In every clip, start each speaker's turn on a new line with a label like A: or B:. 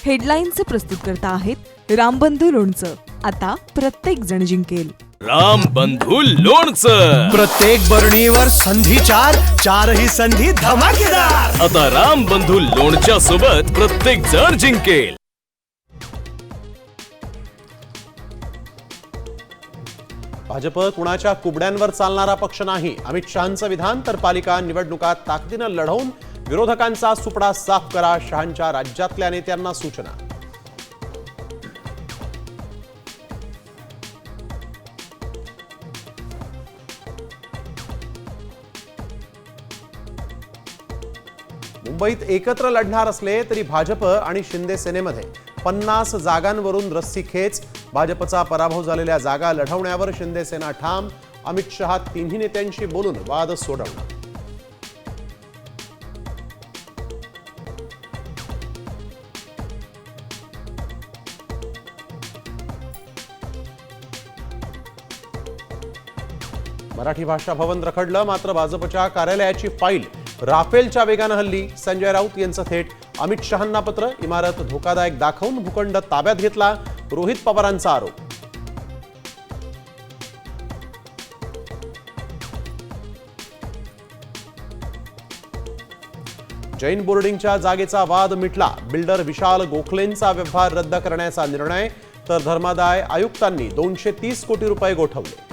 A: हेडलाईनचे प्रस्तुतकर्ता आहेत रामबंधू लोणचं. आता प्रत्येक जण जिंकेल.
B: रामबंधू लोणचं.
C: प्रत्येक बरणीवर संधी चार, चारही संधी धमाकेदार.
B: आता रामबंधू लोणच्या सोबत प्रत्येक जण जिंकेल.
D: भाजप कुणाच्या कुबड्यांवर चालणारा पक्ष नाही. अमित शहांचं विधान. तर पालिका निवडणुकात ताकदीनं लढवून विरोधकांचा सुपडा साफ करा. शहांच्या राज्यातल्या नेत्यांना सूचना. मुंबईत एकत्र लढणार असले तरी भाजप आणि शिंदे सेनेमध्ये 50 जागांवरून रस्सीखेच. भाजपचा पराभव झालेल्या जागा लढवण्यावर शिंदे सेना ठाम. अमित शहा तिन्ही नेत्यांशी बोलून वाद सोडवणार. मराठी भाषा भवन रखडलं. मात्र भाजपच्या कार्यालयाची फाईल राफेलच्या वेगानं हल्ली. संजय राऊत यांचं थेट अमित शहांना पत्र. इमारत धोकादायक दाखवून भूखंड ताब्यात घेतला. रोहित पवारांचा आरोप. जैन बोर्डिंगच्या जागेचा वाद मिटला. बिल्डर विशाल गोखलेंचा व्यवहार रद्द करण्याचा निर्णय. तर धर्मादाय आयुक्तांनी 230 कोटी रुपये गोठवले.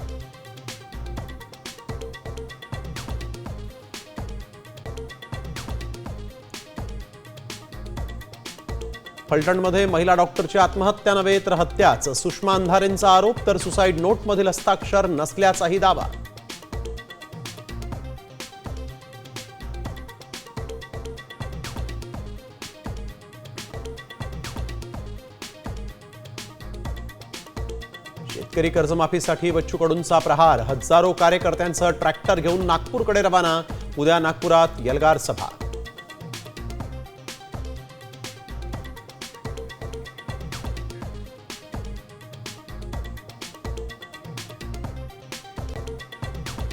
D: फलटणमध्ये महिला डॉक्टरची आत्महत्या नव्हे तर हत्याच. सुषमा अंधारेंचा आरोप. तर सुसाईड नोटमधील हस्ताक्षर नसल्याचाही दावा. शेतकरी कर्जमाफीसाठी बच्चू कडूंचा प्रहार. हजारो कार्यकर्त्यांसह ट्रॅक्टर घेऊन नागपूरकडे रवाना. उद्या नागपुरात एल्गार सभा.